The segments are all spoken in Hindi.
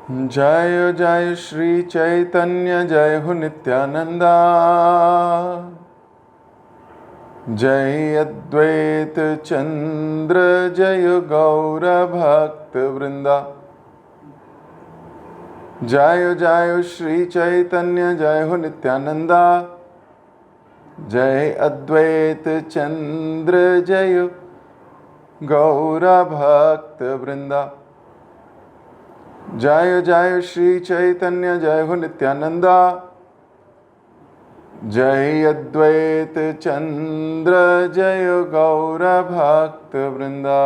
जय जय श्री चैतन्य जय हो नित्यानंदा। जय अद्वैत चंद्र जय गौर भक्त वृंदा। जय जय श्री चैतन्य जय हो नित्यानंदा। जय अद्वैत चंद्र जय गौर भक्त वृंदा। जय जय श्री चैतन्य जय हो नित्यानंदा। जय अद्वैत चंद्र जय गौर भक्त वृंदा।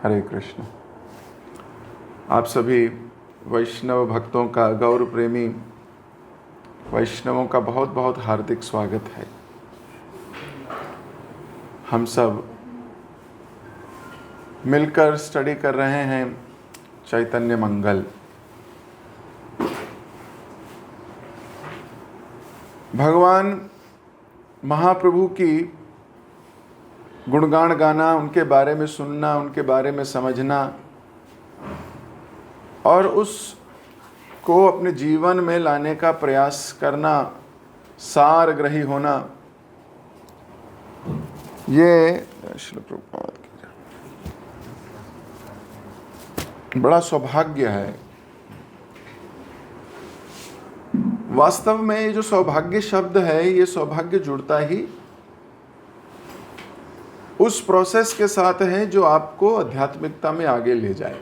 हरे कृष्ण। आप सभी वैष्णव भक्तों का, गौर प्रेमी वैष्णवों का बहुत बहुत हार्दिक स्वागत है। हम सब मिलकर स्टडी कर रहे हैं चैतन्य मंगल। भगवान महाप्रभु की गुणगान गाना, उनके बारे में सुनना, उनके बारे में समझना और उसको अपने जीवन में लाने का प्रयास करना, सारग्रही होना, ये श्रील प्रभुपाद की बड़ा सौभाग्य है। वास्तव में ये जो सौभाग्य शब्द है, ये सौभाग्य जुड़ता ही उस प्रोसेस के साथ है जो आपको आध्यात्मिकता में आगे ले जाए।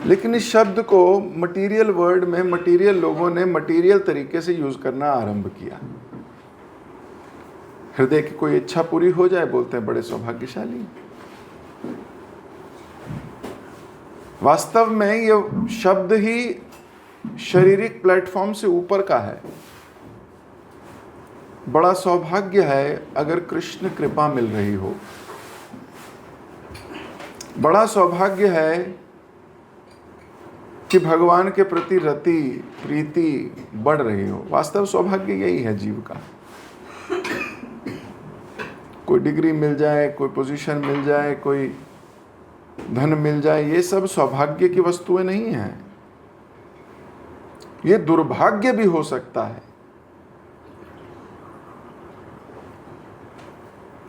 लेकिन इस शब्द को मटेरियल वर्ल्ड में मटेरियल लोगों ने मटेरियल तरीके से यूज करना आरंभ किया। हृदय की कोई इच्छा पूरी हो जाए, बोलते हैं बड़े सौभाग्यशाली। वास्तव में ये शब्द ही शारीरिक प्लेटफॉर्म से ऊपर का है। बड़ा सौभाग्य है अगर कृष्ण कृपा मिल रही हो। बड़ा सौभाग्य है कि भगवान के प्रति रति प्रीति बढ़ रही हो। वास्तव सौभाग्य यही है जीव का। कोई डिग्री मिल जाए, कोई पोजीशन मिल जाए, कोई धन मिल जाए, ये सब सौभाग्य की वस्तुएं नहीं हैं। ये दुर्भाग्य भी हो सकता है।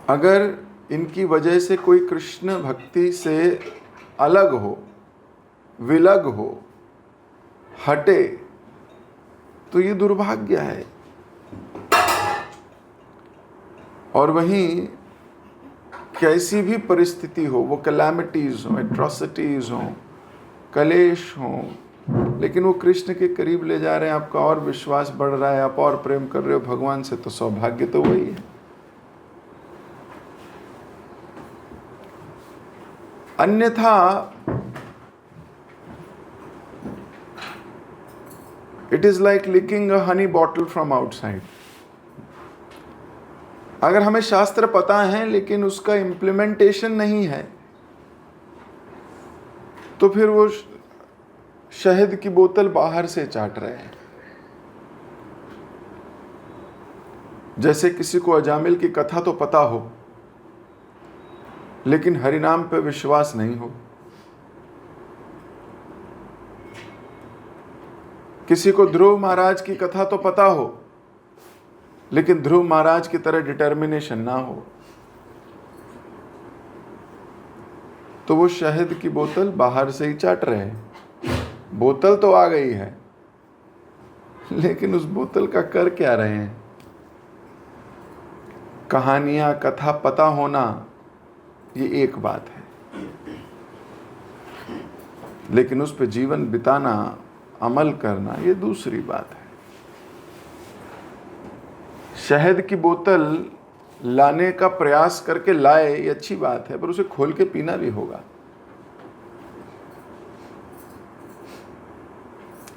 अगर इनकी वजह से कोई कृष्ण भक्ति से अलग हो, विलग हो, हटे, तो ये दुर्भाग्य है। और वहीं कैसी भी परिस्थिति हो, वो कैलामिटीज हो, एट्रोसिटीज हो, कलेश हो, लेकिन वो कृष्ण के करीब ले जा रहे हैं, आपका और विश्वास बढ़ रहा है, आप और प्रेम कर रहे हो भगवान से, तो सौभाग्य तो वही है। अन्यथा it is like licking a honey bottle from outside। अगर हमें शास्त्र पता है लेकिन उसका इम्प्लीमेंटेशन नहीं है, तो फिर वो शहद की बोतल बाहर से चाट रहे हैं। जैसे किसी को अजामिल की कथा तो पता हो लेकिन हरिनाम पे विश्वास नहीं हो। किसी को ध्रुव महाराज की कथा तो पता हो लेकिन ध्रुव महाराज की तरह डिटर्मिनेशन ना हो, तो वो शहद की बोतल बाहर से ही चाट रहे हैं। बोतल तो आ गई है लेकिन उस बोतल का कर क्या रहे हैं। कहानियां, कथा पता होना ये एक बात है, लेकिन उस पे जीवन बिताना, अमल करना, ये दूसरी बात है। शहद की बोतल लाने का प्रयास करके लाए, ये अच्छी बात है, पर उसे खोल के पीना भी होगा।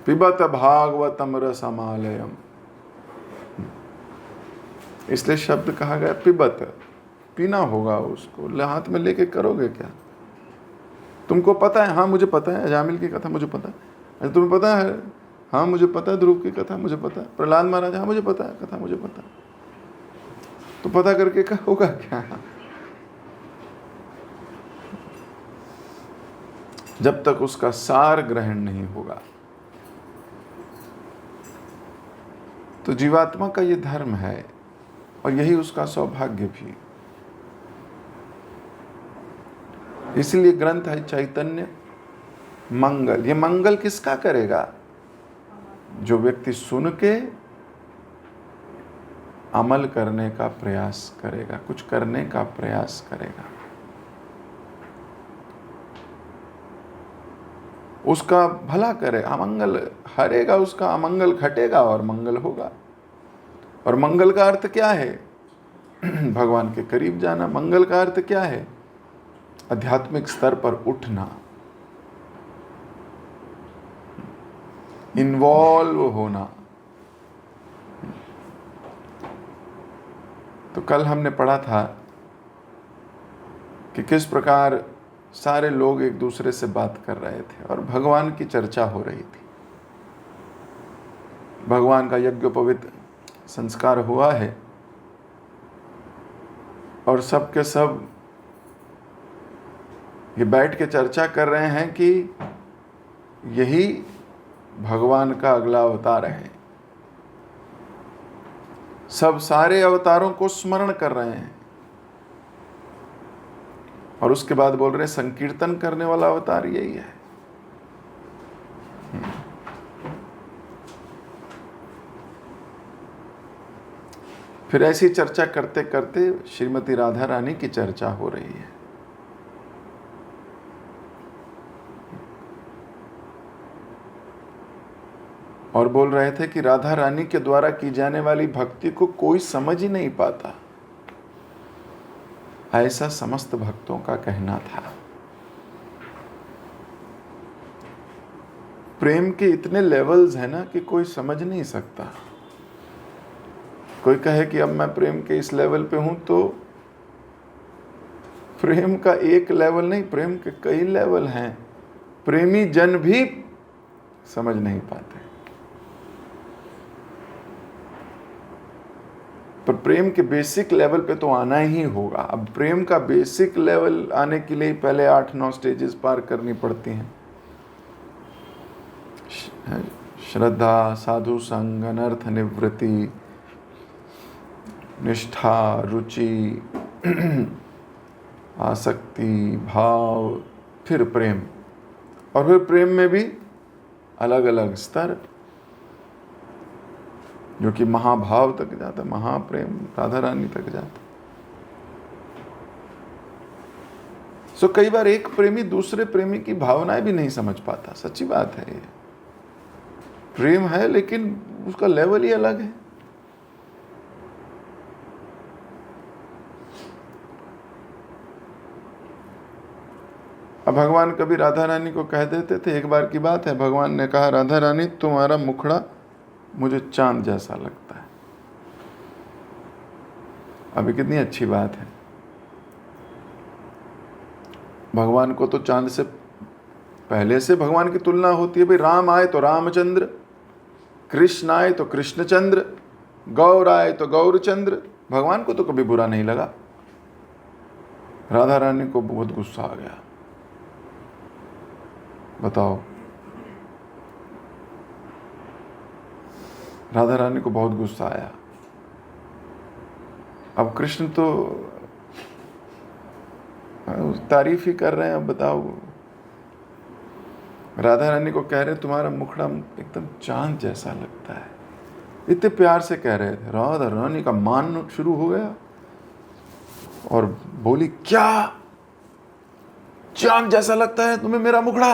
पिबत भागवतम रसमालयम, इसलिए शब्द कहा गया पिबत, पीना होगा उसको। हाथ में लेके करोगे क्या? तुमको पता है? हाँ मुझे पता है अजामिल की कथा, मुझे पता है। तुम्हें पता है? हाँ मुझे पता है ध्रुव की कथा, मुझे पता है। प्रहलाद महाराज, हाँ मुझे पता है कथा, मुझे पता है। तो पता करके क्या होगा क्या? जब तक उसका सार ग्रहण नहीं होगा। तो जीवात्मा का ये धर्म है और यही उसका सौभाग्य भी। इसलिए ग्रंथ है चैतन्य मंगल। ये मंगल किसका करेगा? जो व्यक्ति सुन के अमल करने का प्रयास करेगा, कुछ करने का प्रयास करेगा, उसका भला करे। अमंगल हरेगा, उसका अमंगल घटेगा और मंगल होगा। और मंगल का अर्थ क्या है? भगवान के करीब जाना। मंगल का अर्थ क्या है? आध्यात्मिक स्तर पर उठना, इन्वॉल्व होना। तो कल हमने पढ़ा था कि किस प्रकार सारे लोग एक दूसरे से बात कर रहे थे और भगवान की चर्चा हो रही थी। भगवान का यज्ञोपवीत संस्कार हुआ है और सब के सब ये बैठ के चर्चा कर रहे हैं कि यही भगवान का अगला अवतार है। सब सारे अवतारों को स्मरण कर रहे हैं और उसके बाद बोल रहे हैं संकीर्तन करने वाला अवतार यही है। फिर ऐसी चर्चा करते करते श्रीमती राधा रानी की चर्चा हो रही है। और बोल रहे थे कि राधा रानी के द्वारा की जाने वाली भक्ति को कोई समझ ही नहीं पाता, ऐसा समस्त भक्तों का कहना था। प्रेम के इतने लेवल्स हैं ना कि कोई समझ नहीं सकता। कोई कहे कि अब मैं प्रेम के इस लेवल पे हूं, तो प्रेम का एक लेवल नहीं, प्रेम के कई लेवल हैं। प्रेमी जन भी समझ नहीं पाते। पर प्रेम के बेसिक लेवल पे तो आना ही होगा। अब प्रेम का बेसिक लेवल आने के लिए पहले 8-9 स्टेजेस पार करनी पड़ती हैं। श्रद्धा, साधु संग, अनर्थ निवृत्ति, निष्ठा, रुचि, आसक्ति, भाव, फिर प्रेम। और फिर प्रेम में भी अलग अलग स्तर, जो कि महाभाव तक जाता, महाप्रेम राधा रानी तक जाता। सो कई बार एक प्रेमी दूसरे प्रेमी की भावनाएं भी नहीं समझ पाता। सच्ची बात है ये। प्रेम है लेकिन उसका लेवल ही अलग है। अब भगवान कभी राधा रानी को कह देते थे। एक बार की बात है, भगवान ने कहा, राधा रानी तुम्हारा मुखड़ा मुझे चांद जैसा लगता है। अभी कितनी अच्छी बात है। भगवान को तो चांद से पहले से भगवान की तुलना होती है। भाई राम आए तो रामचंद्र, कृष्ण आए तो कृष्णचंद्र, गौर आए तो गौरचंद्र। भगवान को तो कभी बुरा नहीं लगा। राधा रानी को बहुत गुस्सा आ गया। बताओ, राधा रानी को बहुत गुस्सा आया। अब कृष्ण तो तारीफ ही कर रहे हैं। अब बताओ, राधा रानी को कह रहे तुम्हारा मुखड़ा एकदम चांद जैसा लगता है। इतने प्यार से कह रहे थे। राधा रानी का मान शुरू हो गया और बोली, क्या चांद जैसा लगता है तुम्हें मेरा मुखड़ा?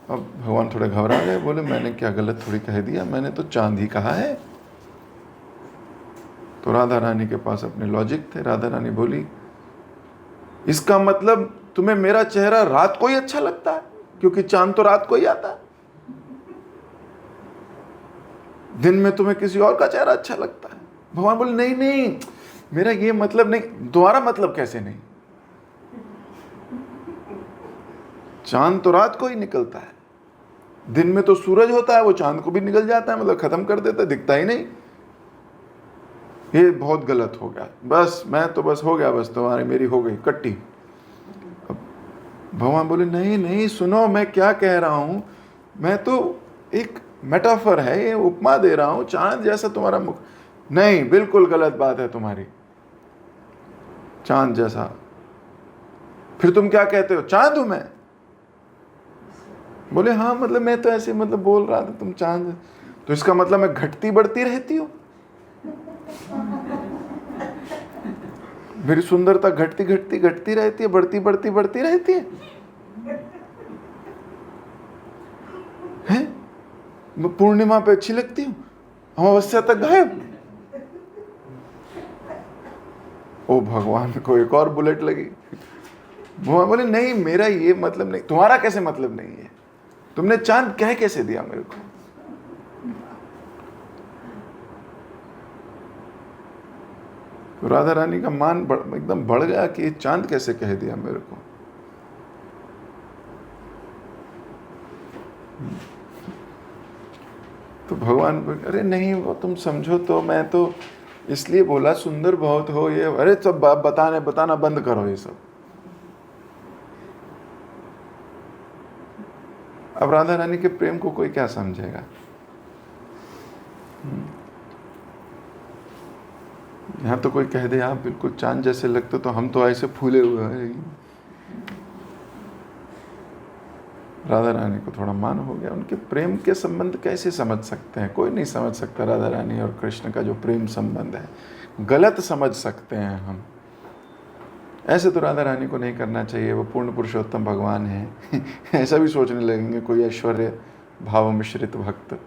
अब भगवान थोड़े घबरा गए। बोले, मैंने क्या गलत थोड़ी कह दिया, मैंने तो चांद ही कहा है। तो राधा रानी के पास अपने लॉजिक थे। राधा रानी बोली, इसका मतलब तुम्हें मेरा चेहरा रात को ही अच्छा लगता है, क्योंकि चांद तो रात को ही आता है। दिन में तुम्हें किसी और का चेहरा अच्छा लगता है। भगवान बोले, नहीं नहीं, मेरा ये मतलब नहीं। तुम्हारा मतलब कैसे नहीं? चांद तो रात को ही निकलता है। दिन में तो सूरज होता है, वो चांद को भी निकल जाता है, मतलब खत्म कर देता है, दिखता ही नहीं। ये बहुत गलत हो गया। बस मैं तो बस हो गया, बस तुम्हारी मेरी हो गई कट्टी। भगवान बोले नहीं नहीं, सुनो मैं क्या कह रहा हूं, मैं तो एक मेटाफर है, ये उपमा दे रहा हूं, चांद जैसा तुम्हारा मुख। नहीं, बिल्कुल गलत बात है तुम्हारी, चांद जैसा। फिर तुम क्या कहते हो, चांद हूं मैं? बोले हाँ, मतलब मैं तो ऐसे मतलब बोल रहा था तुम चांद, तो इसका मतलब मैं घटती बढ़ती रहती हूं, मेरी सुंदरता घटती घटती घटती रहती है, बढ़ती बढ़ती बढ़ती रहती है, हैं? मैं पूर्णिमा पे अच्छी लगती हूँ, अमावस्या तक गायब। ओ भगवान को एक और बुलेट लगी। भगवान बोले नहीं, मेरा ये मतलब नहीं। तुम्हारा कैसे मतलब नहीं है? तुमने चांद कह कैसे दिया मेरे को? तो राधा रानी का मान एकदम बढ़ गया कि ये चांद कैसे कह दिया मेरे को। तो भगवान अरे नहीं, वो तुम समझो तो, मैं तो इसलिए बोला सुंदर बहुत हो ये, अरे सब बताना बंद करो ये सब। अब राधा रानी के प्रेम को कोई क्या समझेगा? यहाँ तो कोई कह दे आप बिल्कुल चांद जैसे लगते, तो हम तो ऐसे फूले हुए हैं। राधा रानी को थोड़ा मान हो गया। उनके प्रेम के संबंध कैसे समझ सकते हैं? कोई नहीं समझ सकता राधा रानी और कृष्ण का जो प्रेम संबंध है। गलत समझ सकते हैं हम। ऐसे तो राधा रानी को नहीं करना चाहिए, वो पूर्ण पुरुषोत्तम भगवान है। ऐसा भी सोचने लगेंगे कोई ऐश्वर्य भाव मिश्रित भक्त।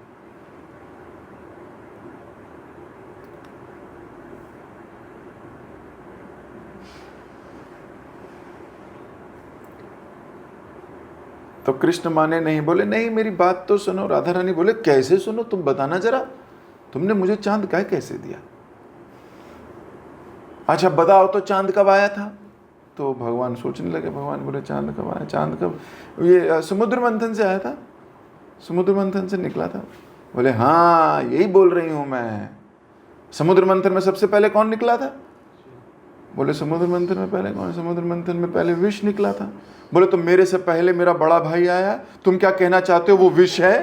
तो कृष्ण माने नहीं, बोले नहीं मेरी बात तो सुनो। राधा रानी बोले कैसे सुनो, तुम बताना जरा, तुमने मुझे चांद कैसे दिया? अच्छा बताओ तो चांद कब आया था? तो भगवान सोचने लगे। भगवान बोले चांद कब आया? चांद कब? ये समुद्र मंथन से आया था, समुद्र मंथन से निकला था। बोले हाँ यही बोल रही हूं मैं। समुद्र मंथन में सबसे पहले कौन निकला था? बोले समुद्र मंथन में पहले कौन? समुद्र मंथन में पहले विष निकला था। बोले तो मेरे से पहले मेरा बड़ा भाई आया, तुम क्या कहना चाहते हो वो विष है?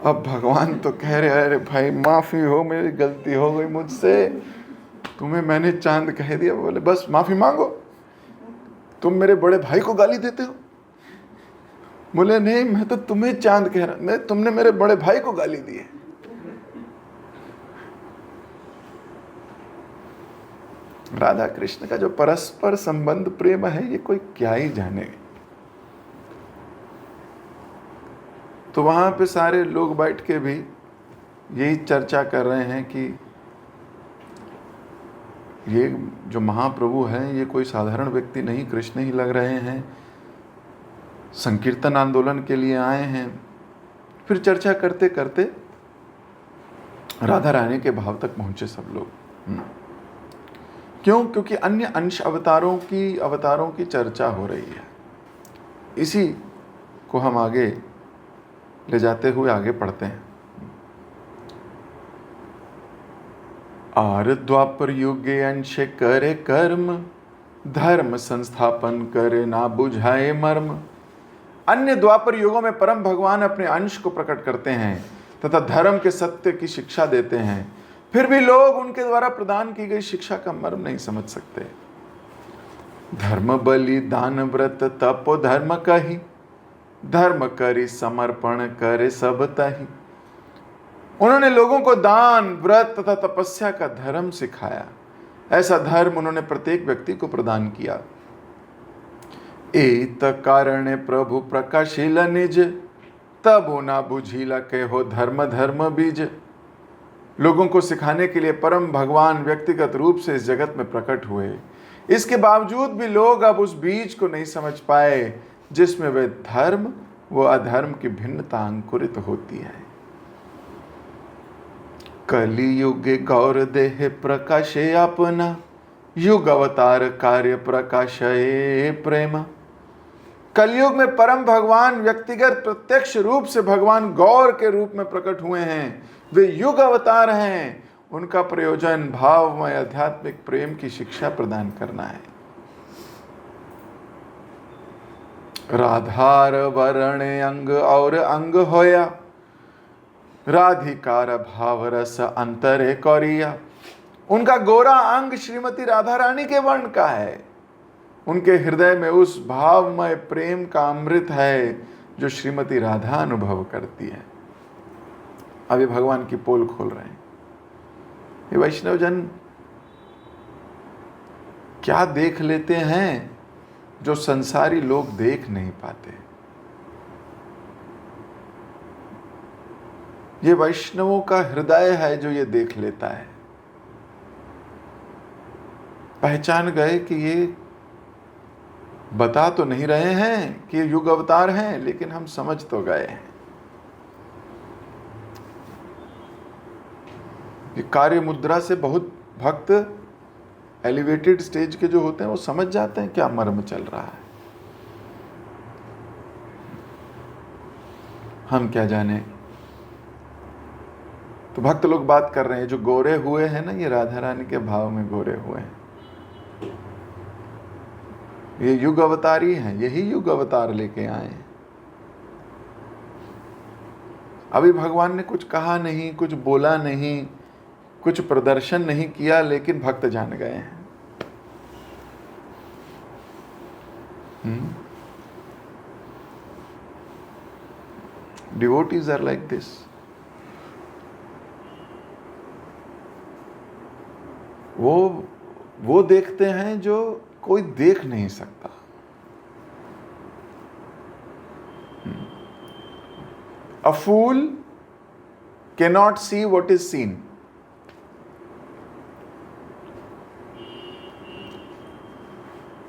अब भगवान तो कह रहे अरे भाई माफी हो, मेरी गलती हो गई मुझसे, तुम्हें मैंने चांद कह दिया। बोले बस माफी मांगो, तुम मेरे बड़े भाई को गाली देते हो। बोले नहीं मैं तो तुम्हें चांद कह रहा, मैं तुमने मेरे बड़े भाई को गाली दी है। राधा कृष्ण का जो परस्पर संबंध प्रेम है ये कोई क्या ही जाने। तो वहां पे सारे लोग बैठ के भी यही चर्चा कर रहे हैं कि ये जो महाप्रभु हैं ये कोई साधारण व्यक्ति नहीं, कृष्ण ही लग रहे हैं, संकीर्तन आंदोलन के लिए आए हैं। फिर चर्चा करते करते राधा रानी के भाव तक पहुंचे सब लोग। क्यों? क्योंकि अन्य अंश अवतारों की चर्चा हो रही है। इसी को हम आगे ले जाते हुए आगे पढ़ते हैं। आर द्वापर युगे अंश करे कर्म, धर्म संस्थापन करे ना बुझाए मर्म। अन्य द्वापर युगों में परम भगवान अपने अंश को प्रकट करते हैं तथा धर्म के सत्य की शिक्षा देते हैं, फिर भी लोग उनके द्वारा प्रदान की गई शिक्षा का मर्म नहीं समझ सकते। धर्म बलि दान व्रत तपो धर्म कही, धर्म करी समर्पण करे सब तही। उन्होंने लोगों को दान व्रत तथा तपस्या का धर्म सिखाया। ऐसा धर्म उन्होंने प्रत्येक व्यक्ति को प्रदान किया। एत कारण प्रभु प्रकाशिल निज, तब ना बुझीला के हो धर्म धर्म बीज। लोगों को सिखाने के लिए परम भगवान व्यक्तिगत रूप से इस जगत में प्रकट हुए। इसके बावजूद भी लोग अब उस बीज को नहीं समझ पाए जिसमें वे धर्म व अधर्म की भिन्नता अंकुरित होती है। कलियुग गौर देह प्रकाशे अपना, युग अवतार कार्य प्रकाशे प्रेम। कलयुग में परम भगवान व्यक्तिगत प्रत्यक्ष रूप से भगवान गौर के रूप में प्रकट हुए हैं। वे युग अवतार हैं। उनका प्रयोजन भावमय आध्यात्मिक प्रेम की शिक्षा प्रदान करना है। राधार वर्ण अंग और अंग होया, राधिकार भाव रस अंतरे कौरिया। उनका गोरा अंग श्रीमती राधा रानी के वर्ण का है। उनके हृदय में उस भावमय प्रेम का अमृत है जो श्रीमती राधा अनुभव करती है। अभी भगवान की पोल खोल रहे हैं। ये वैष्णव जन क्या देख लेते हैं जो संसारी लोग देख नहीं पाते। ये वैष्णवों का हृदय है जो ये देख लेता है। पहचान गए कि ये बता तो नहीं रहे हैं कि ये युग अवतार हैं, लेकिन हम समझ तो गए हैं। ये कार्य मुद्रा से बहुत भक्त एलिवेटेड स्टेज के जो होते हैं वो समझ जाते हैं क्या मर्म चल रहा है। हम क्या जाने। तो भक्त लोग बात कर रहे हैं जो गोरे हुए हैं ना, ये राधा रानी के भाव में गोरे हुए हैं। ये युग अवतारी हैं, यही युग अवतार लेके आए हैं। अभी भगवान ने कुछ कहा नहीं, कुछ बोला नहीं, कुछ प्रदर्शन नहीं किया, लेकिन भक्त जान गए हैं। Devotees are like this. वो देखते हैं जो कोई देख नहीं सकता। A fool cannot see what is seen.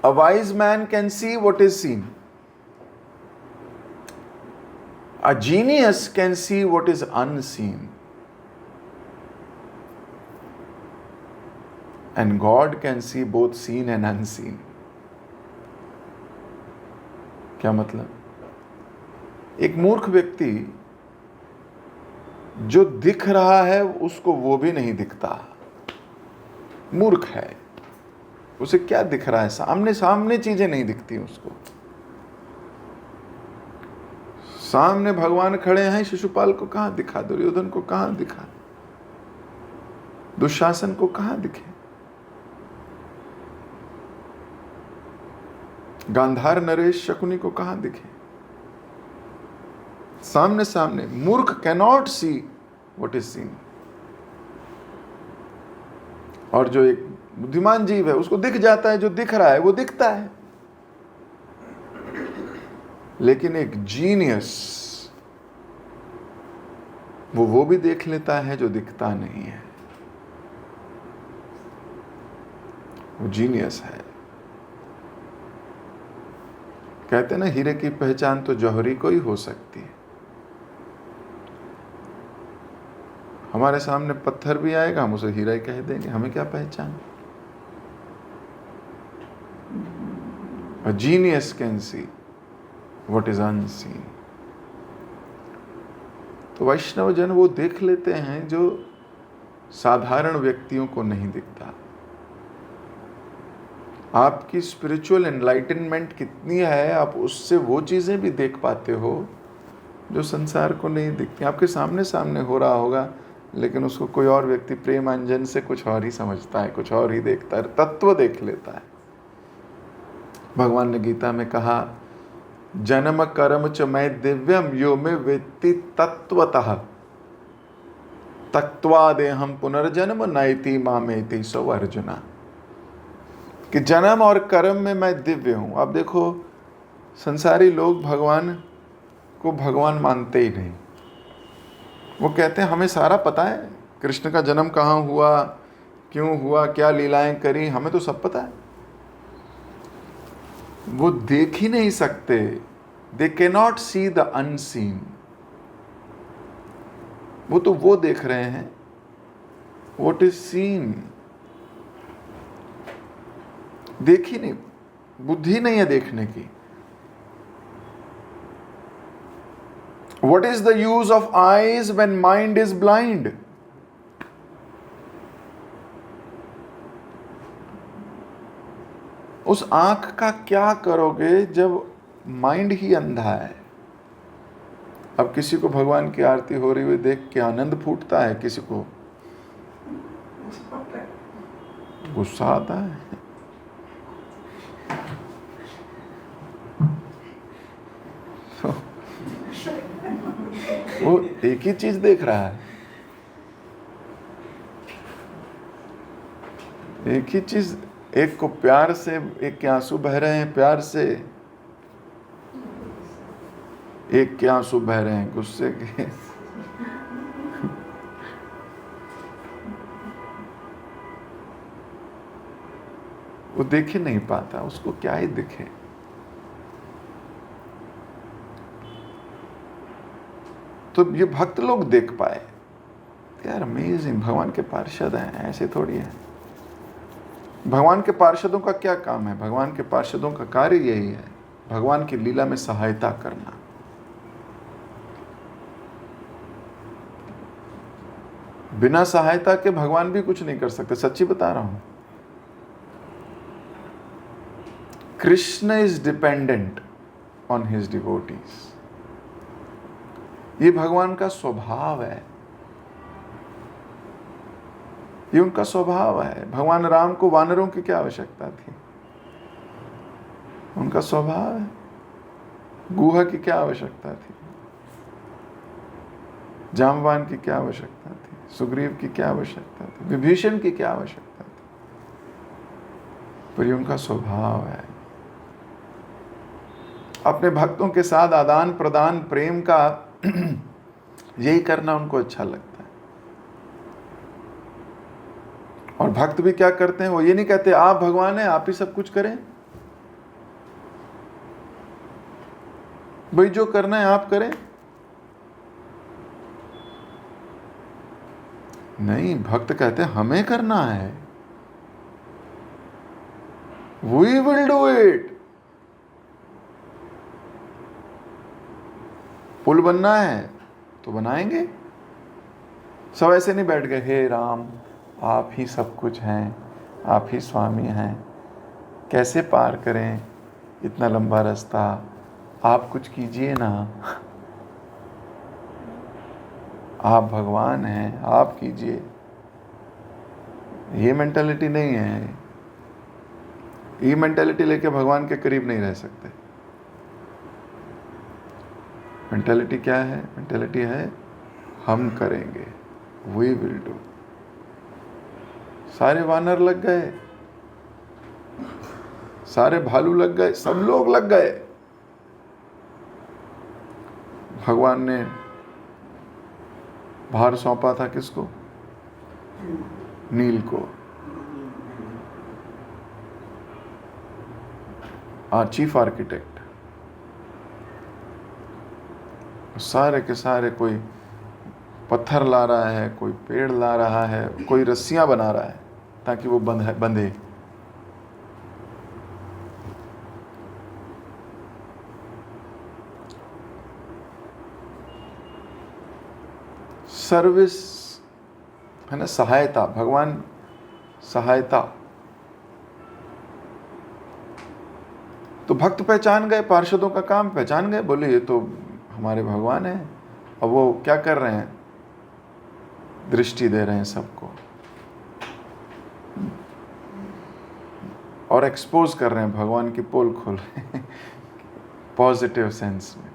A wise man can see what is seen. A genius can see what is unseen. And God can see both seen and unseen. क्या मतलब? एक मूर्ख व्यक्ति जो दिख रहा है उसको वो भी नहीं दिखता। मूर्ख है, उसे क्या दिख रहा है? सामने सामने चीजें नहीं दिखती उसको। सामने भगवान खड़े हैं, शिशुपाल को कहां दिखा, दुर्योधन को कहां दिखा, दुशासन को कहां दिखे, गांधार नरेश शकुनी को कहां दिखे? सामने सामने। मूर्ख cannot see what is seen. और जो एक बुद्धिमान जीव है उसको दिख जाता है, जो दिख रहा है वो दिखता है। लेकिन एक जीनियस वो भी देख लेता है जो दिखता नहीं है। वो जीनियस है। कहते ना, हीरे की पहचान तो जौहरी को ही हो सकती है। हमारे सामने पत्थर भी आएगा, हम उसे हीरा ही कह देंगे, हमें क्या पहचान। A genius can see what is unseen. तो वैष्णव जन वो देख लेते हैं जो साधारण व्यक्तियों को नहीं दिखता। आपकी स्पिरिचुअल एनलाइटनमेंट कितनी है, आप उससे वो चीजें भी देख पाते हो जो संसार को नहीं दिखती। आपके सामने सामने हो रहा होगा, लेकिन उसको कोई और व्यक्ति प्रेम अंजन से कुछ और ही समझता है, कुछ और ही देखता है, तत्व देख लेता है। भगवान ने गीता में कहा, जन्म कर्म च मैं दिव्यम यो में वेत्ति तत्वतः तक्त्वा देहम पुनर्जन्म नैति मामेति सो अर्जुना। कि जन्म और कर्म में मैं दिव्य हूं। अब देखो, संसारी लोग भगवान को भगवान मानते ही नहीं। वो कहते हैं हमें सारा पता है, कृष्ण का जन्म कहाँ हुआ, क्यों हुआ, क्या लीलाएं करी, हमें तो सब पता है। वो देख ही नहीं सकते। They cannot see the unseen. वो तो वो देख रहे हैं व्हाट इज सीन। देख ही नहीं, बुद्धि नहीं है देखने की। What is the use of eyes when mind is blind? उस आंख का क्या करोगे जब माइंड ही अंधा है? अब किसी को भगवान की आरती हो रही हुई देख के आनंद फूटता है, किसी को गुस्सा आता है। तो वो एक ही चीज देख रहा है, एक ही चीज। एक को प्यार से, एक के आंसू बह रहे हैं प्यार से, एक के आंसू बह रहे हैं गुस्से के। वो देख ही नहीं पाता, उसको क्या ही दिखे। तो ये भक्त लोग देख पाए यार, अमेजिंग, भगवान के पार्षद हैं, ऐसे थोड़ी है। भगवान के पार्षदों का क्या काम है? भगवान के पार्षदों का कार्य यही है, भगवान की लीला में सहायता करना। बिना सहायता के भगवान भी कुछ नहीं कर सकते, सच्ची बता रहा हूं। Krishna is dependent on his devotees. ये भगवान का स्वभाव है, ये उनका स्वभाव है। भगवान राम को वानरों की क्या आवश्यकता थी? उनका स्वभाव है। गुहा की क्या आवश्यकता थी? जामवान की क्या आवश्यकता थी? सुग्रीव की क्या आवश्यकता थी? विभीषण की क्या आवश्यकता थी? पर ये उनका स्वभाव है। अपने भक्तों के साथ आदान प्रदान प्रेम का यही करना उनको अच्छा लगता है। और भक्त भी क्या करते हैं, वो ये नहीं कहते आप भगवान हैं, आप ही सब कुछ करें, भाई जो करना है आप करें। नहीं, भक्त कहते हैं हमें करना है, वी विल डू इट। पुल बनना है तो बनाएंगे। सब ऐसे नहीं बैठ गए, हे राम आप ही सब कुछ हैं, आप ही स्वामी हैं, कैसे पार करें इतना लंबा रास्ता, आप कुछ कीजिए ना, आप भगवान हैं, आप कीजिए। ये मेंटालिटी नहीं है। ये मेंटालिटी लेके भगवान के करीब नहीं रह सकते। मेंटालिटी क्या है? मेंटालिटी है हम करेंगे, वी विल डू। सारे वानर लग गए, सारे भालू लग गए, सब लोग लग गए। भगवान ने भार सौंपा था किसको? नील को, चीफ आर्किटेक्ट। सारे के सारे, कोई पत्थर ला रहा है, कोई पेड़ ला रहा है, कोई रस्सियां बना रहा है ताकि वो बंधे। सर्विस है ना, सहायता, भगवान सहायता। तो भक्त पहचान गए, पार्षदों का काम पहचान गए, बोले ये तो हमारे भगवान हैं। अब वो क्या कर रहे हैं? दृष्टि दे रहे हैं सबको और एक्सपोज कर रहे हैं, भगवान की पोल खोल रहे हैं पॉजिटिव सेंस में।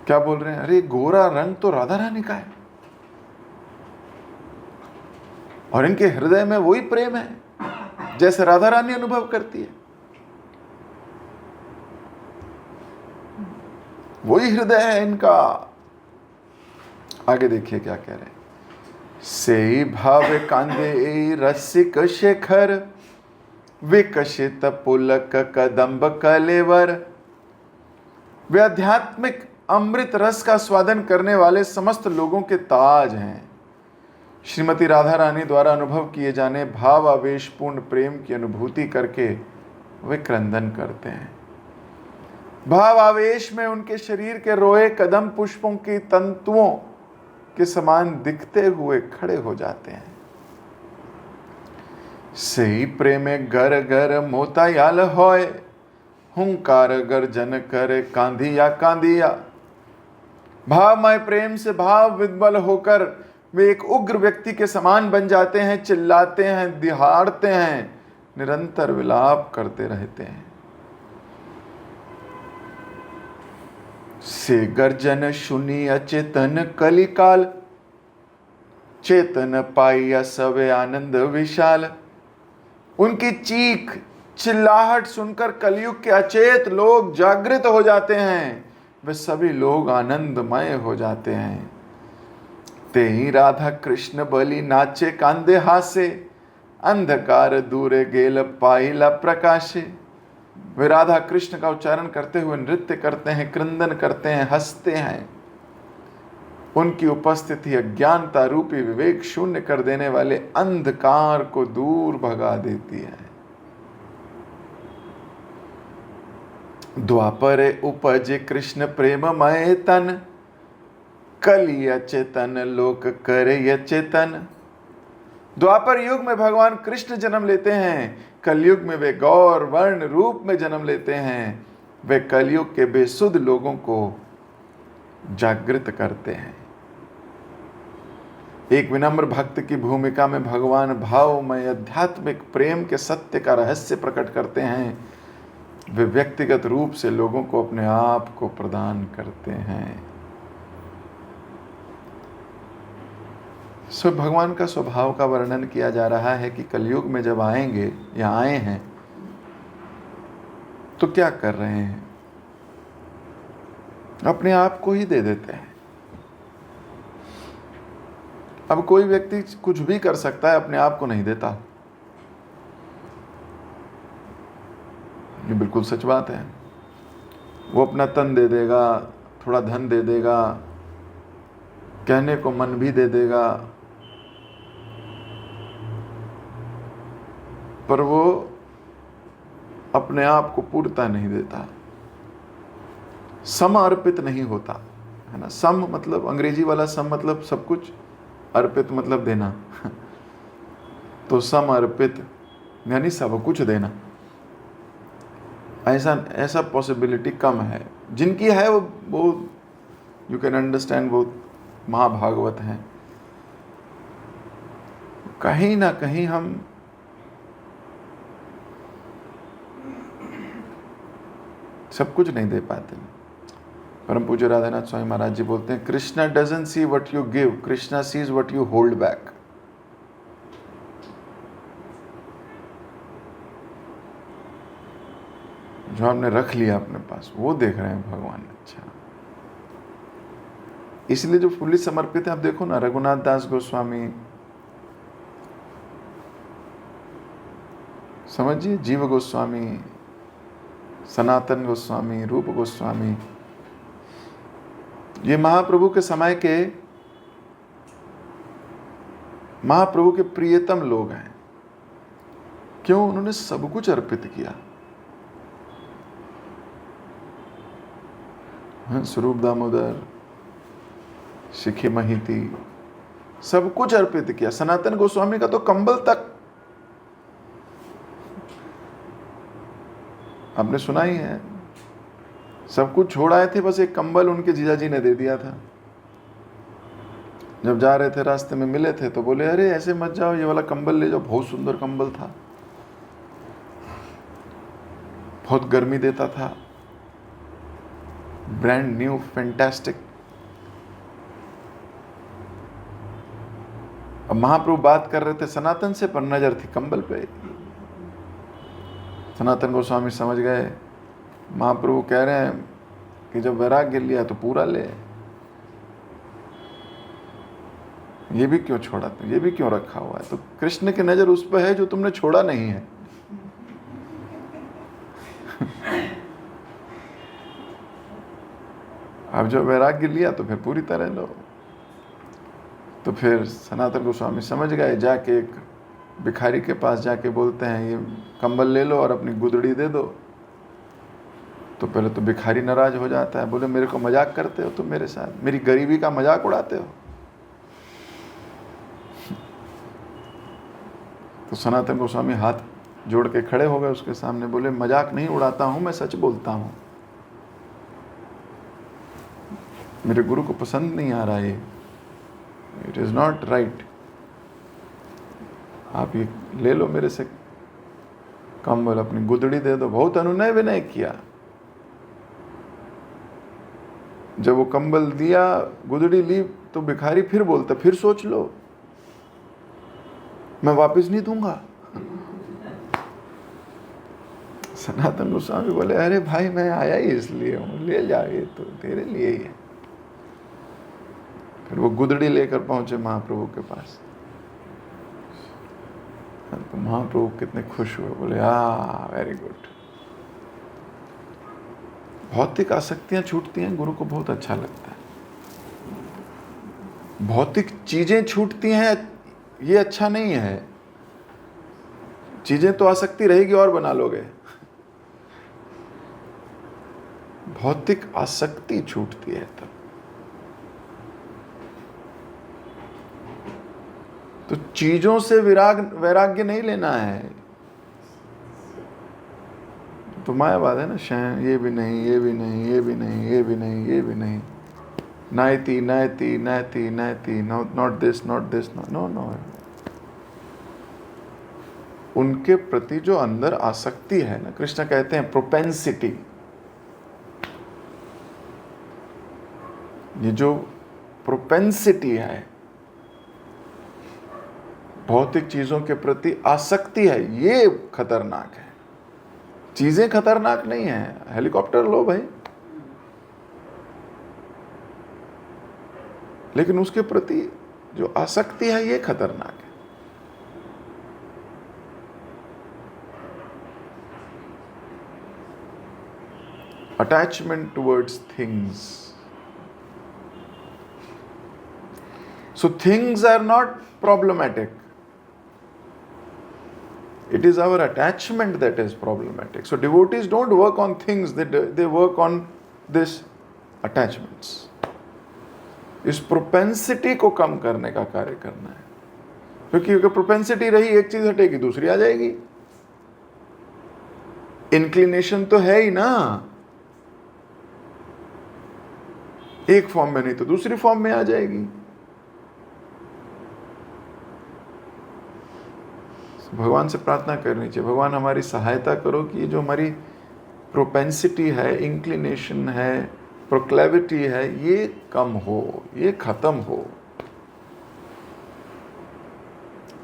क्या बोल रहे हैं? अरे गोरा रंग तो राधा रानी का है और इनके हृदय में वही प्रेम है जैसे राधा रानी अनुभव करती है। वही हृदय है इनका। आगे देखिए क्या कह रहे हैं। से भाव कांदे रसिक शेखर विकसित पुलक कदम्ब कलेवर। वे आध्यात्मिक अमृत रस का स्वादन करने वाले समस्त लोगों के ताज हैं। श्रीमती राधा रानी द्वारा अनुभव किए जाने भाव आवेशपूर्ण प्रेम की अनुभूति करके वे क्रंदन करते हैं। भाव आवेश में उनके शरीर के रोए कदम पुष्पों की तंतुओं के समान दिखते हुए खड़े हो जाते हैं। सही प्रेमे गर गर मोतायाल होय, हुंकार गर्जन करे कांधिया कांधिया। भावमय प्रेम से भाव विद्वल होकर वे एक उग्र व्यक्ति के समान बन जाते हैं, चिल्लाते हैं, दिहाड़ते हैं, निरंतर विलाप करते रहते हैं। से गर्जन सुनी अचेतन कलिकाल, चेतन पाइया सवे आनंद विशाल। उनकी चीख चिल्लाहट सुनकर कलयुग के अचेत लोग जागृत हो जाते हैं, वे सभी लोग आनंदमय हो जाते हैं। ते ही राधा कृष्ण बलि नाचे कांदे हासे, अंधकार दूरे गेल पाइला प्रकाशे। वे राधा कृष्ण का उच्चारण करते हुए नृत्य करते हैं, क्रंदन करते हैं, हंसते हैं। उनकी उपस्थिति अज्ञानता रूपी विवेक शून्य कर देने वाले अंधकार को दूर भगा देती है। द्वापरे उपजे कृष्ण प्रेममय तन, कलि अचेतन लोक करे अचेतन। द्वापर युग में भगवान कृष्ण जन्म लेते हैं, कलयुग में वे गौर वर्ण रूप में जन्म लेते हैं। वे कलयुग के बेसुध लोगों को जागृत करते हैं। एक विनम्र भक्त की भूमिका में भगवान भावमय आध्यात्मिक प्रेम के सत्य का रहस्य प्रकट करते हैं। वे व्यक्तिगत रूप से लोगों को अपने आप को प्रदान करते हैं। सो भगवान का स्वभाव का वर्णन किया जा रहा है कि कलयुग में जब आएंगे या आए हैं तो क्या कर रहे हैं, अपने आप को ही दे देते हैं। अब कोई व्यक्ति कुछ भी कर सकता है, अपने आप को नहीं देता। ये बिल्कुल सच बात है। वो अपना तन दे देगा, थोड़ा धन दे देगा, कहने को मन भी दे देगा, पर वो अपने आप को पूर्णता नहीं देता, समर्पित नहीं होता, है ना। सम मतलब अंग्रेजी वाला सम मतलब सब कुछ, अर्पित मतलब देना तो समर्पित यानी सब कुछ देना। ऐसा पॉसिबिलिटी कम है। जिनकी है वो यू कैन अंडरस्टैंड, वो महाभागवत हैं। कहीं ना कहीं हम सब कुछ नहीं दे पाते। परम पूज्य राधानाथ स्वामी महाराज जी बोलते हैं, Krishna doesn't see what you give, Krishna sees what you hold back. जो हमने रख लिया अपने पास वो देख रहे हैं भगवान। अच्छा, इसलिए जो फुल्ली समर्पित है, आप देखो ना, रघुनाथ दास गोस्वामी, समझिए, जीव गोस्वामी, सनातन गोस्वामी, रूप गोस्वामी, ये महाप्रभु के समय के महाप्रभु के प्रियतम लोग हैं। क्यों? उन्होंने सब कुछ अर्पित किया। स्वरूप दामोदर, शिखी महिती, सब कुछ अर्पित किया। सनातन गोस्वामी का तो कंबल तक आपने सुना ही है, सब कुछ छोड़ आए थे, बस एक कंबल उनके जीजाजी ने दे दिया था। जब जा रहे थे रास्ते में मिले थे तो बोले, अरे ऐसे मत जाओ, ये वाला कंबल ले जाओ, बहुत सुंदर कंबल था, बहुत गर्मी देता था, ब्रांड न्यू, फैंटास्टिक। अब महाप्रभु बात कर रहे थे सनातन से, पर नजर थी कंबल पे। सनातन गोस्वामी समझ गए, महाप्रभु कह रहे हैं कि जब वैराग्य लिया तो पूरा ले, ये भी क्यों छोड़ा, तो ये भी क्यों रखा हुआ है? तो कृष्ण की नजर उस पर है जो तुमने छोड़ा नहीं है। अब जो वैराग्य लिया तो फिर पूरी तरह लो। तो फिर सनातन गोस्वामी समझ गए, जाके एक भिखारी के पास जाके बोलते हैं, ये कंबल ले लो और अपनी गुदड़ी दे दो। तो पहले तो भिखारी नाराज हो जाता है, बोले मेरे को मजाक करते हो तुम मेरे साथ, मेरी गरीबी का मजाक उड़ाते हो। तो सनातन गोस्वामी हाथ जोड़ के खड़े हो गए उसके सामने, बोले मजाक नहीं उड़ाता हूँ, मैं सच बोलता हूँ। मेरे गुरु को पसंद नहीं आ रहा ये, इट इज़ नॉट राइट। आप ये ले लो मेरे से कंबल, अपनी गुदड़ी दे दो। बहुत अनुनय विनय किया। जब वो कंबल दिया, गुदड़ी ली, तो भिखारी फिर बोलता, फिर सोच लो, मैं वापस नहीं दूंगा। सनातन गोस्वामी बोले, अरे भाई मैं आया ही इसलिए हूँ, ले जा, ये तो तेरे लिए ही है। फिर वो गुदड़ी लेकर पहुंचे महाप्रभु के पास। तो महाप्रभु कितने खुश हुए, बोले वेरी गुड। भौतिक आसक्तियां छूटती हैं, गुरु को बहुत अच्छा लगता है। भौतिक चीजें छूटती हैं, ये अच्छा नहीं है। चीजें तो आसक्ति रहेगी और बना लोगे, भौतिक आसक्ति छूटती है तब। तो चीजों से वैराग्य नहीं लेना है। तो मायावाद है ना, ये भी नहीं, ये भी नहीं, ये भी नहीं, ये भी नहीं, ये भी नहीं, नायति नायति नायति नायति, not this, not this, no no. उनके प्रति जो अंदर आसक्ति है ना, कृष्ण कहते हैं प्रोपेंसिटी, ये जो प्रोपेंसिटी है, भौतिक चीजों के प्रति आसक्ति है, ये खतरनाक है। चीजें खतरनाक नहीं है, हेलीकॉप्टर लो भाई, लेकिन उसके प्रति जो आसक्ति है, ये खतरनाक है। Attachment towards things. So things are not problematic. It is our attachment that is problematic. So devotees don't work on things, they work on this attachments. इस propensity को कम करने का कार्य करना है, क्योंकि अगर propensity रही, एक चीज हटेगी दूसरी आ जाएगी। इंक्लिनेशन तो है ही ना, एक फॉर्म में नहीं तो दूसरी फॉर्म में आ जाएगी। भगवान से प्रार्थना करनी चाहिए, भगवान हमारी सहायता करो कि जो हमारी प्रोपेंसिटी है, इंक्लिनेशन है, प्रोक्लेविटी है, ये कम हो, ये खत्म हो।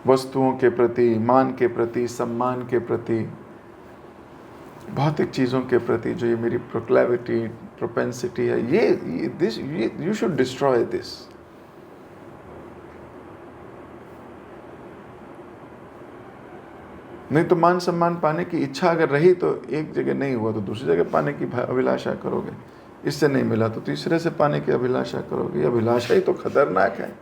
वस्तुओं के प्रति, मान के प्रति, सम्मान के प्रति, भौतिक चीजों के प्रति जो ये मेरी प्रोक्लेविटी, प्रोपेंसिटी है, ये यू शुड डिस्ट्रॉय दिस। नहीं तो मान सम्मान पाने की इच्छा अगर रही तो एक जगह नहीं हुआ तो दूसरी जगह पाने की अभिलाषा करोगे, इससे नहीं मिला तो तीसरे से पाने की अभिलाषा करोगे। ये अभिलाषा ही तो खतरनाक है।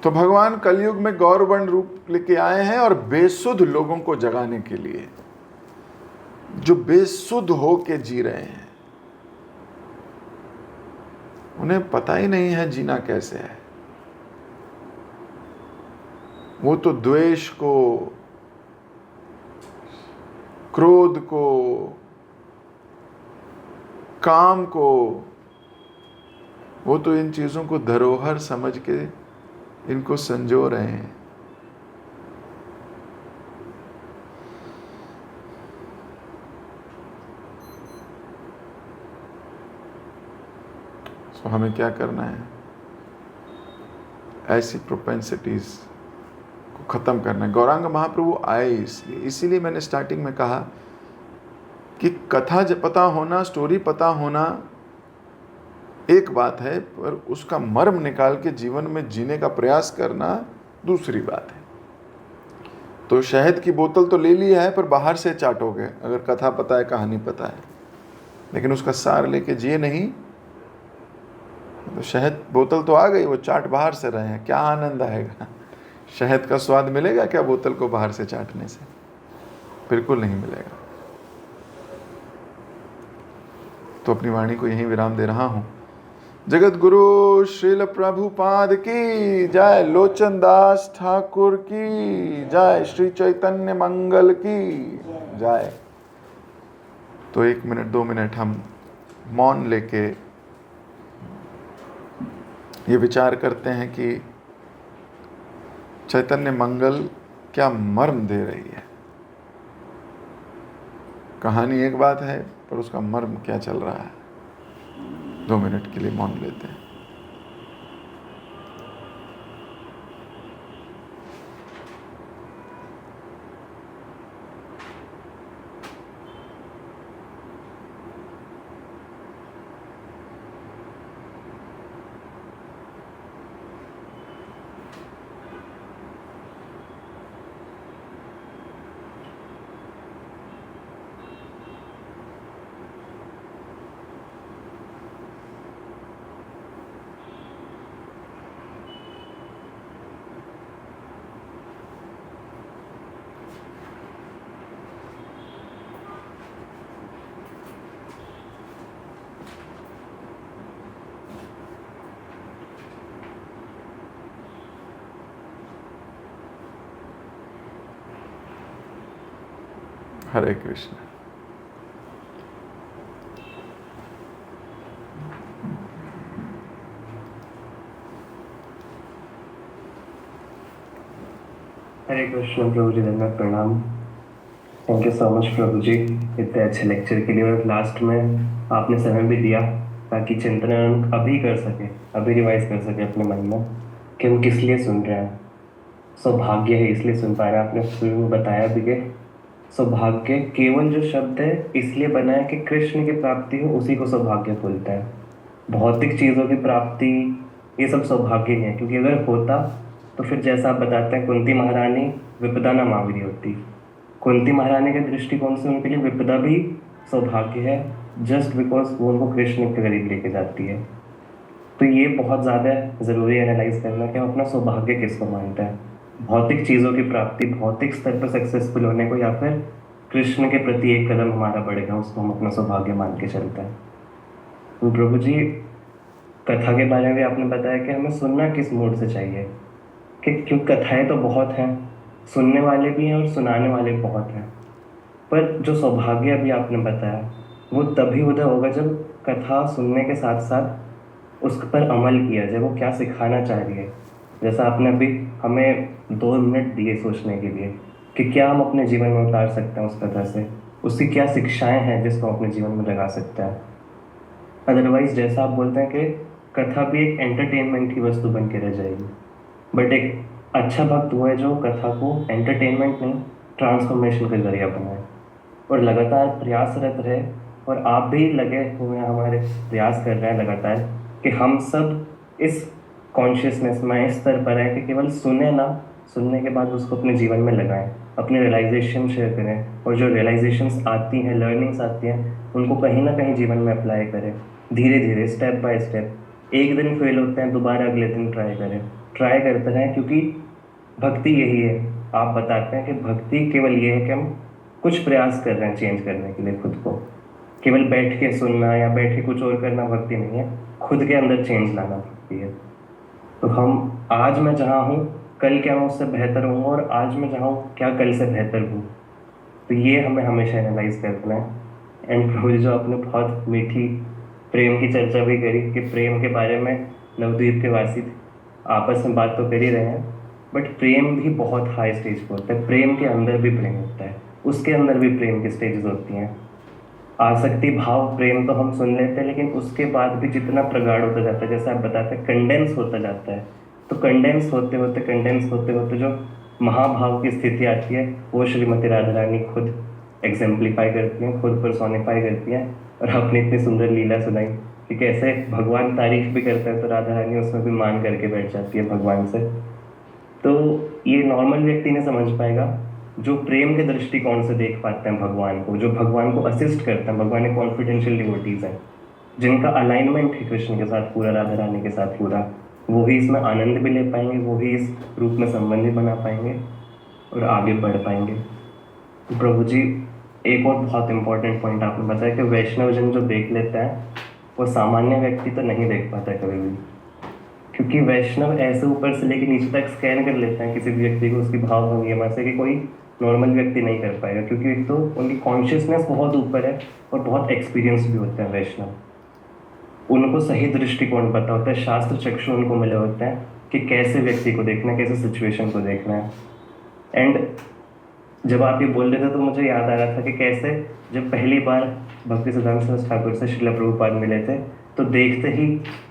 तो भगवान कलयुग में गौरवर्ण रूप लेके आए हैं और बेसुध लोगों को जगाने के लिए, जो बेसुध हो के जी रहे हैं, उन्हें पता ही नहीं है जीना कैसे है। वो तो द्वेष को, क्रोध को, काम को, वो तो इन चीजों को धरोहर समझ के इनको संजो रहे हैं। तो हमें क्या करना है? ऐसी प्रोपेंसिटीज को खत्म करना है। गौरांग महाप्रभु आए इसीलिए मैंने स्टार्टिंग में कहा कि कथा पता होना, स्टोरी पता होना एक बात है, पर उसका मर्म निकाल के जीवन में जीने का प्रयास करना दूसरी बात है। तो शहद की बोतल तो ले ली है, पर बाहर से चाटोगे अगर कथा पता है, कहानी पता है, लेकिन उसका सार लेके जिए नहीं तो शहद बोतल तो आ गई, वो चाट बाहर से रहे हैं, क्या आनंद आएगा? शहद का स्वाद मिलेगा क्या बोतल को बाहर से चाटने से? बिल्कुल नहीं मिलेगा। तो अपनी वाणी को यहीं विराम दे रहा हूँ। जगत गुरु श्रील प्रभुपाद की जय, लोचन दास ठाकुर की जय, श्री चैतन्य मंगल की जय। तो 1 मिनट 2 मिनट हम मौन लेके ये विचार करते हैं कि चैतन्य मंगल क्या मर्म दे रही है। कहानी एक बात है, पर उसका मर्म क्या चल रहा है। 2 मिनट के लिए मौन लेते हैं। हरे कृष्ण। हरे कृष्ण प्रभु जी, धन्यवाद, प्रणाम। थैंक यू सो मच प्रभु जी इतने अच्छे लेक्चर के लिए। और लास्ट में आपने समय भी दिया ताकि चिंतन हम अभी कर सके, अभी रिवाइज कर सके अपने मन में कि हम किस लिए सुन रहे हैं। सौभाग्य है इसलिए सुन पा रहे हैं। आपने शुरू में बताया भी कि सौभाग्य केवल जो शब्द है इसलिए बना है कि कृष्ण की प्राप्ति हो, उसी को सौभाग्य बोलते हैं। भौतिक चीज़ों की प्राप्ति ये सब सौभाग्य नहीं है, क्योंकि अगर होता तो फिर जैसा आप बताते हैं कुंती महारानी विपदा न मांग रही होती। कुंती महारानी के दृष्टिकोण से उनके लिए विपदा भी सौभाग्य है, जस्ट बिकॉज वो उनको कृष्ण के करीब लेके जाती है। तो ये बहुत ज़्यादा ज़रूरी एनालाइज करना कि हम अपना सौभाग्य किसको मानते हैं, भौतिक चीज़ों की प्राप्ति, भौतिक स्तर पर सक्सेसफुल होने को, या फिर कृष्ण के प्रति एक कदम हमारा बढ़ेगा, उसको हम अपना सौभाग्य मान के चलते हैं। तो प्रभु जी कथा के बारे में भी आपने बताया कि हमें सुनना किस मूड से चाहिए, कि क्योंकि कथाएं तो बहुत हैं, सुनने वाले भी हैं और सुनाने वाले बहुत हैं, पर जो सौभाग्य अभी आपने बताया वो तभी उदय होगा जब कथा सुनने के साथ साथ उस पर अमल किया जाए। वो क्या सिखाना चाह रही है, जैसा आपने अभी हमें 2 मिनट दिए सोचने के लिए कि क्या हम अपने जीवन में उतार सकते हैं उस कथा से, उसकी क्या शिक्षाएं हैं जिसको हम अपने जीवन में लगा सकते हैं। अदरवाइज जैसा आप बोलते हैं कि कथा भी एक एंटरटेनमेंट की वस्तु बन के रह जाएगी, बट एक अच्छा भक्त वो है जो कथा को एंटरटेनमेंट नहीं ट्रांसफॉर्मेशन का जरिया बनाए और लगातार प्रयासरत रहे। और आप भी लगे हुए हैं, हमारे प्रयास कर रहे हैं लगातार कि हम सब इस कॉन्शियसनेस में इस स्तर पर है कि केवल सुने ना, सुनने के बाद उसको अपने जीवन में लगाएं, अपने रियलाइजेशन शेयर करें, और जो रियलाइजेशंस आती हैं, लर्निंग्स आती हैं, उनको कहीं ना कहीं जीवन में अप्लाई करें, धीरे धीरे, स्टेप बाय स्टेप। एक दिन फेल होते हैं, दोबारा अगले दिन ट्राई करें, ट्राई करते रहें, क्योंकि भक्ति यही है। आप बताते हैं कि भक्ति केवल ये है कि हम कुछ प्रयास कर रहे हैं चेंज करने के लिए खुद को। केवल बैठ के सुनना या बैठ के कुछ और करना भक्ति नहीं है, खुद के अंदर चेंज लाना भक्ति है। तो हम आज मैं जहाँ हूँ कल क्या मैं उससे बेहतर हूँ, और आज मैं जहाँ हूँ क्या कल से बेहतर हूँ। तो ये हमें हमेशा एनालाइज करना है। एंड प्रभु जी जो आपने बहुत मीठी प्रेम की चर्चा भी करी कि प्रेम के बारे में नवद्वीप के वासी आपस में बात तो कर ही रहे हैं, बट प्रेम भी बहुत हाई स्टेज पर होता है। प्रेम के अंदर भी प्रेम होता है, उसके अंदर भी प्रेम की स्टेजेस होती हैं। आसक्ति भाव प्रेम तो हम सुन लेते हैं, लेकिन उसके बाद भी जितना प्रगाढ़ होता जाता है, जैसे आप बताते हैं कंडेंस होता जाता है, तो कंडेंस होते होते जो महाभाव की स्थिति आती है वो श्रीमती राधा रानी खुद एग्जेम्पलीफाई करती हैं, खुद पर्सोनिफाई करती हैं। और आपने इतनी सुंदर लीला सुनाई कि कैसे भगवान तारीफ भी करते हैं तो राधा रानी उसमें भी मान करके बैठ जाती है भगवान से। तो ये नॉर्मल व्यक्ति नहीं समझ पाएगा, जो प्रेम के दृष्टिकोण से देख पाते हैं भगवान को, जो भगवान को असिस्ट करते हैं, भगवान एक कॉन्फिडेंशियल डिवोटीज हैं, जिनका अलाइनमेंट है कृष्ण के साथ पूरा, राधा रानी के साथ पूरा, वो ही इसमें आनंद भी ले पाएंगे, वो ही इस रूप में संबंध भी बना पाएंगे और आगे बढ़ पाएंगे। तो प्रभु जी एक और बहुत इंपॉर्टेंट पॉइंट आपने बताया कि वैष्णव जन जो देख लेता है वो सामान्य व्यक्ति तो नहीं देख पाता है कभी भी, क्योंकि वैष्णव ऐसे ऊपर से लेके नीचे तक स्कैन कर लेते हैं किसी भी व्यक्ति को, उसकी भाव भंगिमा से, कि कोई नॉर्मल व्यक्ति नहीं कर पाएगा, क्योंकि एक तो उनकी कॉन्शियसनेस बहुत ऊपर है और बहुत एक्सपीरियंस भी होते हैं वैष्णव। उनको सही दृष्टिकोण पता होता है, शास्त्र चक्षु उनको मिले होते हैं कि कैसे व्यक्ति को देखना है, कैसे सिचुएशन को देखना है। एंड जब आप ये बोल रहे थे तो मुझे याद आ रहा था कि कैसे जब पहली बार भक्ति सिद्धांत सरस्वती ठाकुर से श्रील प्रभुपाद मिले थे तो देखते ही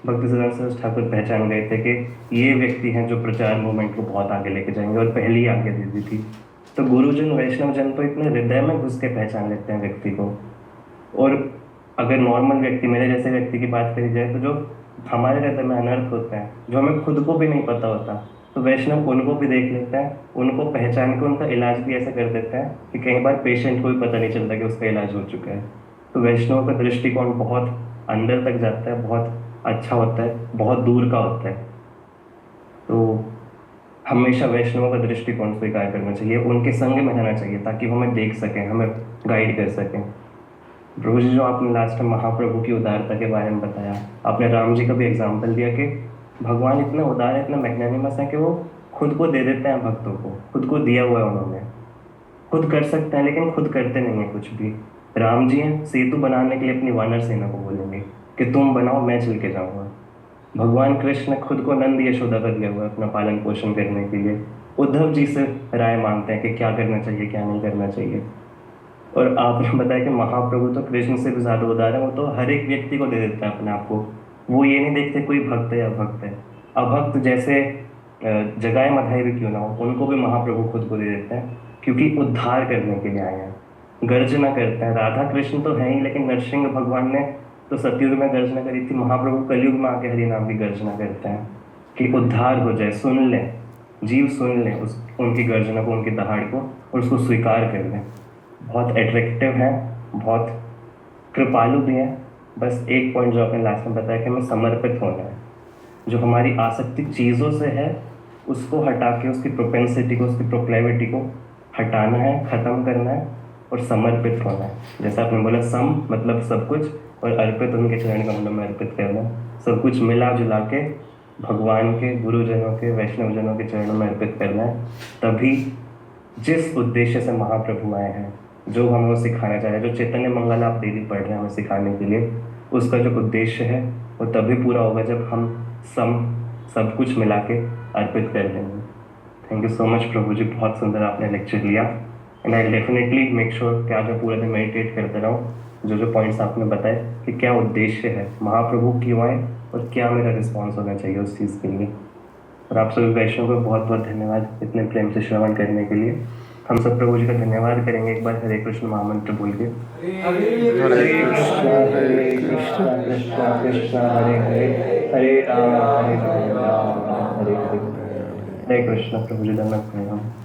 भक्ति सिद्धांत सरस्वती ठाकुर पहचान गए थे कि ये व्यक्ति हैं जो प्रचार मूवमेंट को बहुत आगे लेके जाएंगे, और पहले ही आगे दे दी थी। तो गुरुजन वैष्णव जन तो इतने हृदय में घुस के पहचान लेते हैं व्यक्ति को। और अगर नॉर्मल व्यक्ति, मेरे जैसे व्यक्ति की बात करी जाए, तो जो हमारे हृदय में अनर्थ होते हैं, जो हमें खुद को भी नहीं पता होता, तो वैष्णव उनको भी देख लेते हैं, उनको पहचान के उनका इलाज भी ऐसा कर देते हैं कि कई बार पेशेंट को भी पता नहीं चलता कि उसका इलाज हो चुका है। तो वैष्णव का दृष्टिकोण बहुत अंदर तक जाता है, बहुत अच्छा होता है, बहुत दूर का होता है। तो हमेशा वैष्णवों का दृष्टिकोण स्वीकार करना चाहिए, उनके संग में रहना चाहिए ताकि वो हमें देख सकें, हमें गाइड कर सकें। प्रभु जी, जो आपने लास्ट में महाप्रभु की उदारता के बारे में बताया, आपने राम जी का भी एग्जाम्पल दिया कि भगवान इतने उदार है, इतना मैग्नानिमस है कि वो खुद को दे देते हैं भक्तों को, खुद को दिया हुआ है उन्होंने, खुद कर सकते हैं लेकिन खुद करते नहीं है कुछ भी। राम जी हैं, सेतु बनाने के लिए अपनी वानर सेना को बोलेंगे कि तुम बनाओ, मैं चल के जाऊँगा। भगवान कृष्ण खुद को नंद यशोदा पर दिया हुआ है अपना पालन पोषण करने के लिए। उद्धव जी से राय मांगते हैं कि क्या करना चाहिए, क्या नहीं करना चाहिए। और आपने बताया कि महाप्रभु तो कृष्ण से भी ज़्यादा उदार है, वो तो हर एक व्यक्ति को दे देता है अपने आप को। वो ये नहीं देखते कोई भक्त है या अभक्त है। अभक्त जैसे जगाए मधाई भी क्यों ना हो, उनको भी महाप्रभु खुद को दे देते हैं, क्योंकि उद्धार करने के लिए आए हैं। गर्जना करते हैं, राधा कृष्ण तो हैं ही, लेकिन नरसिंह भगवान ने तो सतयुग में गर्जना करी थी, महाप्रभु कलयुग में आके हरि नाम की गर्जना करते हैं कि उद्धार हो जाए, सुन लें, जीव सुन लें उनकी गर्जना को, उनकी दहाड़ को, और उसको स्वीकार कर लें। बहुत एट्रैक्टिव है, बहुत कृपालु भी है। बस एक पॉइंट जो आपने लास्ट में बताया कि हमें समर्पित होना है, जो हमारी आसक्ति चीज़ों से है उसको हटा के, उसकी प्रोपेंसिटी को, उसकी प्रोक्लेविटी को हटाना है, ख़त्म करना है और समर्पित होना है। जैसा आपने बोला, सम मतलब सब कुछ, और अर्पित उनके चरण कमलों में अर्पित करना, सब कुछ मिला जुला के भगवान के, गुरुजनों के, वैष्णवजनों के चरणों में अर्पित करना है। तभी जिस उद्देश्य से महाप्रभु आए हैं, जो हमें वो सिखाना चाह रहे हैं, जो चैतन्य मंगल आप डेली पढ़ रहे हैं हमें सिखाने के लिए, उसका जो उद्देश्य है वो तभी पूरा होगा जब हम सब कुछ मिला के अर्पित कर देंगे। थैंक यू सो मच प्रभु जी, बहुत सुंदर आपने लेक्चर लिया। And I definitely make sure कि आज मैं पूरे दिन मेडिटेट करते रहूँ, जो पॉइंट्स आपने बताए कि क्या उद्देश्य है, महाप्रभु क्यों आए और क्या मेरा रिस्पॉन्स होना चाहिए उस चीज़ के लिए। और आप सभी वैष्णव को बहुत बहुत धन्यवाद इतने प्रेम से श्रवण करने के लिए। हम सब प्रभु जी का धन्यवाद करेंगे एक बार हरे कृष्ण महामंत्र बोल के। हरे कृष्ण कृष्ण कृष्ण हरे हरे, हरे राम हरे राम, राम राम हरे हरे। हरे कृष्ण प्रभु जी, धन्यवाद।